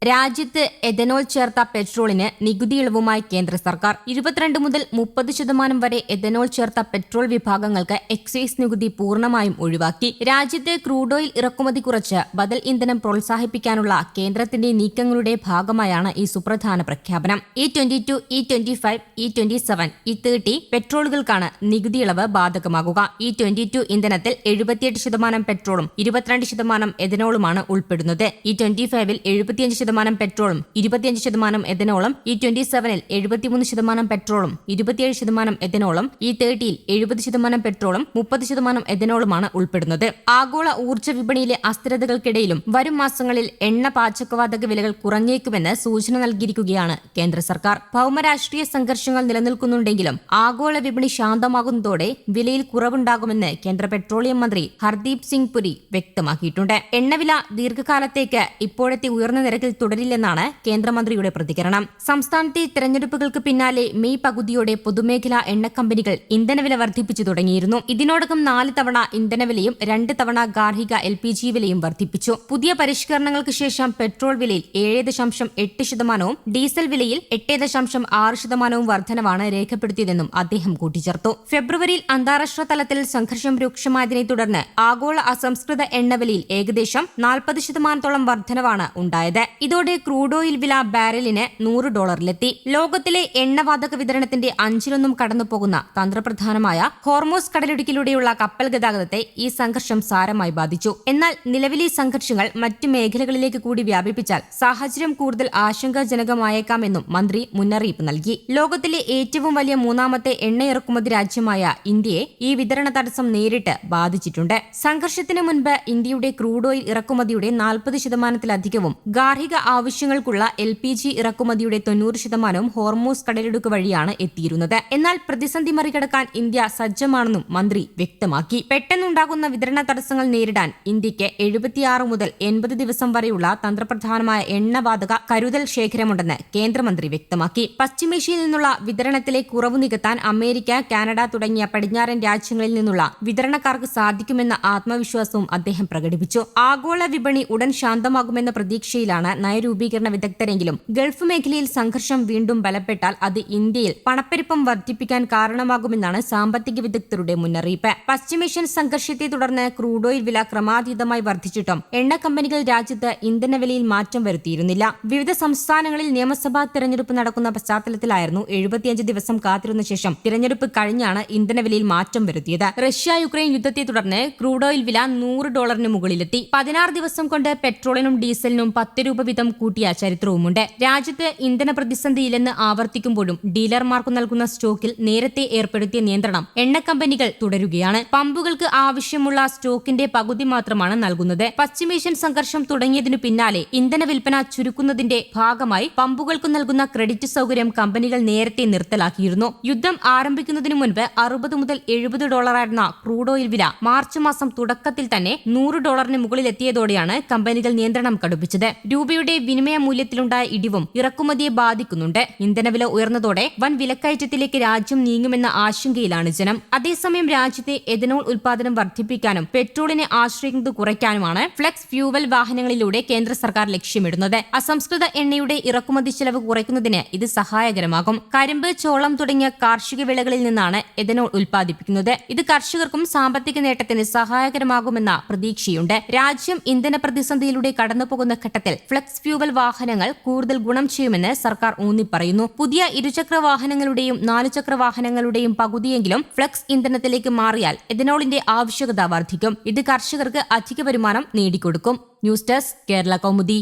രാജ്യത്ത് എഥനോൾ ചേർത്ത പെട്രോളിന് നികുതി ഇളവുമായി കേന്ദ്ര സർക്കാർ 22 മുതൽ 30% വരെ എഥനോൾ ചേർത്ത പെട്രോൾ വിഭാഗങ്ങൾക്ക് എക്സൈസ് നികുതി പൂർണ്ണമായും ഒഴിവാക്കി. രാജ്യത്ത് ക്രൂഡ് ഓയിൽ ഇറക്കുമതി കുറച്ച് ബദൽ ഇന്ധനം പ്രോത്സാഹിപ്പിക്കാനുള്ള കേന്ദ്രത്തിന്റെ നീക്കങ്ങളുടെ ഭാഗമായാണ് ഈ സുപ്രധാന പ്രഖ്യാപനം. E22, E25, E27, E30 പെട്രോളുകൾക്കാണ് നികുതി ഇളവ് ബാധകമാകുക. E22 ഇന്ധനത്തിൽ 78% പെട്രോളും 22% എഥനോളുമാണ് ഉൾപ്പെടുന്നത്. E25ൽ 75% പെട്രോളും 25% എഥനോളും, E27ൽ 73% പെട്രോളും 27% എഥനോളും, E30ൽ 70% പെട്രോളും 30% എഥനോളുമാണ് ഉൾപ്പെടുന്നത്. ആഗോള ഊർജ്ജ വിപണിയിലെ അസ്ഥിരതകൾക്കിടയിലും വരും മാസങ്ങളിൽ എണ്ണ പാചകവാതക വിലകൾ കുറഞ്ഞേക്കുമെന്ന് സൂചന നൽകിയിരിക്കുകയാണ് കേന്ദ്ര സർക്കാർ. ഭൗമരാഷ്ട്രീയ സംഘർഷങ്ങൾ നിലനിൽക്കുന്നുണ്ടെങ്കിലും ആഗോള വിപണി ശാന്തമാകുന്നതോടെ വിലയിൽ കുറവുണ്ടാകുമെന്ന് കേന്ദ്ര പെട്രോളിയം മന്ത്രി ഹർദീപ് സിംഗ് പുരി വ്യക്തമാക്കിയിട്ടുണ്ട്. എണ്ണവില ദീർഘകാലത്തേക്ക് ഇപ്പോഴത്തെ ഉയർന്ന നിരക്കിൽ തുടരില്ലെന്നാണ് കേന്ദ്രമന്ത്രിയുടെ പ്രതികരണം. സംസ്ഥാനത്തെ തെരഞ്ഞെടുപ്പുകൾക്ക് പിന്നാലെ മെയ് പകുതിയോടെ പൊതുമേഖലാ എണ്ണ കമ്പനികൾ ഇന്ധനവില വർദ്ധിപ്പിച്ചു തുടങ്ങിയിരുന്നു. ഇതിനോടകം 4 തവണ ഇന്ധനവിലയും 2 തവണ ഗാർഹിക LPG വിലയും വർദ്ധിപ്പിച്ചു. പുതിയ പരിഷ്കരണങ്ങൾക്ക് ശേഷം പെട്രോൾ വിലയിൽ 7.8%, ഡീസൽ വിലയിൽ 8.6% വർധനവാണ് രേഖപ്പെടുത്തിയതെന്നും അദ്ദേഹം കൂട്ടിച്ചേർത്തു. ഫെബ്രുവരിയിൽ അന്താരാഷ്ട്ര തലത്തിൽ സംഘർഷം രൂക്ഷമായതിനെ തുടർന്ന് ആഗോള അസംസ്കൃത എണ്ണവിലയിൽ ഏകദേശം 40% വർധനവാണ് ഉണ്ടായത്. ഇതോടെ ക്രൂഡ് ഓയിൽ വില ബാരലിന് $100 ലോകത്തിലെ എണ്ണവാതക വിതരണത്തിന്റെ 1/5 കടന്നുപോകുന്ന തന്ത്രപ്രധാനമായ ഹോർമോസ് കടലിടുക്കിലൂടെയുള്ള കപ്പൽ ഗതാഗതത്തെ ഈ സംഘർഷം സാരമായി ബാധിച്ചു. എന്നാൽ നിലവിലെ സംഘർഷങ്ങൾ മറ്റു മേഖലകളിലേക്ക് കൂടി വ്യാപിപ്പിച്ചാൽ സാഹചര്യം കൂടുതൽ ആശങ്കാജനകമായേക്കാമെന്നും മന്ത്രി മുന്നറിയിപ്പ് നൽകി. ലോകത്തിലെ ഏറ്റവും വലിയ 3ാമത്തെ എണ്ണ ഇറക്കുമതി രാജ്യമായ ഇന്ത്യയെ ഈ വിതരണ തടസ്സം നേരിട്ട് ബാധിച്ചിട്ടുണ്ട്. സംഘർഷത്തിന് മുൻപ് ഇന്ത്യയുടെ ക്രൂഡ് ഓയിൽ ഇറക്കുമതിയുടെ 40%-ലധികവും ഗാർഹിക ആവശ്യങ്ങൾക്കുള്ള LPG ഇറക്കുമതിയുടെ 90%-വും ഹോർമൂസ് കടലിടുക്ക് വഴിയാണ് എത്തിയിരുന്നത്. എന്നാൽ പ്രതിസന്ധി മറികടക്കാൻ ഇന്ത്യ സജ്ജമാണെന്നും മന്ത്രി വ്യക്തമാക്കി. പെട്ടെന്നുണ്ടാകുന്ന വിതരണ തടസ്സങ്ങൾ നേരിടാൻ ഇന്ത്യക്ക് 76 മുതൽ 80 ദിവസം വരെയുള്ള തന്ത്രപ്രധാനമായ എണ്ണവാതക കരുതൽ ശേഖരമുണ്ടെന്ന് കേന്ദ്രമന്ത്രി വ്യക്തമാക്കി. പശ്ചിമേഷ്യയിൽ നിന്നുള്ള വിതരണത്തിലെ കുറവ് നികത്താൻ അമേരിക്ക, കാനഡ തുടങ്ങിയ പടിഞ്ഞാറൻ രാജ്യങ്ങളിൽ നിന്നുള്ള വിതരണക്കാർക്ക് സാധിക്കുമെന്ന ആത്മവിശ്വാസവും അദ്ദേഹം പ്രകടിപ്പിച്ചു. ആഗോള വിപണി ഉടൻ ശാന്തമാകുമെന്ന പ്രതീക്ഷയിലാണ് നയരൂപീകരണ വിദഗ്ധരെങ്കിലും ഗൾഫ് മേഖലയിൽ സംഘർഷം വീണ്ടും ബലപ്പെട്ടാൽ അത് ഇന്ത്യയിൽ പണപ്പെരുപ്പം വർദ്ധിപ്പിക്കാൻ കാരണമാകുമെന്നാണ് സാമ്പത്തിക വിദഗ്ധരുടെ മുന്നറിയിപ്പ്. പശ്ചിമേഷ്യൻ സംഘർഷത്തെ തുടർന്ന് ക്രൂഡ് ഓയിൽ വില ക്രമാതീതമായി വർദ്ധിച്ചിട്ടും എണ്ണ കമ്പനികൾ രാജ്യത്ത് ഇന്ധനവിലയിൽ മാറ്റം വരുത്തിയിരുന്നില്ല. വിവിധ സംസ്ഥാനങ്ങളിൽ നിയമസഭാ തെരഞ്ഞെടുപ്പ് നടക്കുന്ന പശ്ചാത്തലത്തിലായിരുന്നു 75 ദിവസം കാത്തിരുന്ന ശേഷം തിരഞ്ഞെടുപ്പ് കഴിഞ്ഞാണ് ഇന്ധനവിലയിൽ മാറ്റം വരുത്തിയത്. റഷ്യ-യുക്രൈൻ യുദ്ധത്തെ തുടർന്ന് ക്രൂഡ് ഓയിൽ വില $100 മുകളിലെത്തി. 16 ദിവസം കൊണ്ട് പെട്രോളിനും ഡീസലിനും 10 രൂപ വീതം കൂട്ടിയ ചരിത്രവുമുണ്ട്. രാജ്യത്ത് ഇന്ധന പ്രതിസന്ധിയില്ലെന്ന് ആവർത്തിക്കുമ്പോഴും ഡീലർമാർക്ക് നൽകുന്ന സ്റ്റോക്കിൽ നേരത്തെ ഏർപ്പെടുത്തിയ നിയന്ത്രണം എണ്ണ കമ്പനികൾ തുടരുകയാണ്. പമ്പുകൾക്ക് ആവശ്യമുള്ള സ്റ്റോക്കിന്റെ പകുതി മാത്രമാണ് നൽകുന്നത്. പശ്ചിമേഷ്യൻ സംഘർഷം തുടങ്ങിയതിനു പിന്നാലെ ഇന്ധന വിൽപ്പന ചുരുക്കുന്നതിന്റെ ഭാഗമായി പമ്പുകൾക്ക് നൽകുന്ന ക്രെഡിറ്റ് സൗകര്യം കമ്പനികൾ നേരത്തെ നിർത്തലാക്കിയിരുന്നു. യുദ്ധം ആരംഭിക്കുന്നതിനു മുൻപ് $60 മുതൽ $70 ആയിരുന്ന ക്രൂഡ് ഓയിൽ വില മാർച്ച് മാസം തുടക്കത്തിൽ തന്നെ $100 മുകളിലെത്തിയതോടെയാണ് കമ്പനികൾ നിയന്ത്രണം കടുപ്പിച്ചത്. രൂപയുടെ വിനിമയ മൂല്യത്തിലുണ്ടായ ഇടിവും ഇറക്കുമതിയെ ബാധിക്കുന്നുണ്ട്. ഇന്ധനവില ഉയർന്നതോടെ വൻ വിലക്കയറ്റത്തിലേക്ക് രാജ്യം നീങ്ങുമെന്ന ആശങ്കയിലാണ് ജനം. അതേസമയം രാജ്യത്തെ എഥനോൾ ഉൽപാദനം വർദ്ധിപ്പിക്കാനും പെട്രോളിനെ ആശ്രയിക്കുന്നത് കുറയ്ക്കാനുമാണ് ഫ്ലെക്സ് ഫ്യൂവൽ വാഹനങ്ങളിലൂടെ കേന്ദ്ര സർക്കാർ ലക്ഷ്യമിടുന്നത്. അസംസ്കൃത എണ്ണയുടെ ഇറക്കുമതി ചെലവ് കുറയ്ക്കുന്നതിന് ഇത് സഹായകരമാകും. കരിമ്പ്, ചോളം തുടങ്ങിയ കാർഷിക വിളകളിൽ നിന്നാണ് എഥനോൾ ഉൽപ്പാദിപ്പിക്കുന്നത്. ഇത് കർഷകർക്കും സാമ്പത്തിക നേട്ടത്തിന് സഹായകരമാകുമെന്ന പ്രതീക്ഷയുണ്ട്. രാജ്യം ഇന്ധന പ്രതിസന്ധിയിലൂടെ കടന്നുപോകുന്ന ഘട്ടത്തിൽ ഫ്ലെക്സ് ഫ്യൂവൽ വാഹനങ്ങൾ കൂടുതൽ ഗുണം ചെയ്യുമെന്ന് സർക്കാർ ഊന്നിപ്പറയുന്നു. പുതിയ ഇരുചക്ര വാഹനങ്ങളുടെയും 4 ചക്ര വാഹനങ്ങളുടെയും പകുതിയെങ്കിലും ഫ്ലെക്സ് ഇന്ധനത്തിലേക്ക് മാറിയാൽ എഥനോളിന്റെ ആവശ്യകത വർദ്ധിക്കും. ഇത് കർഷകർക്ക് അധിക വരുമാനം നേടിക്കൊടുക്കും. News desk, Kerala Kaumudi.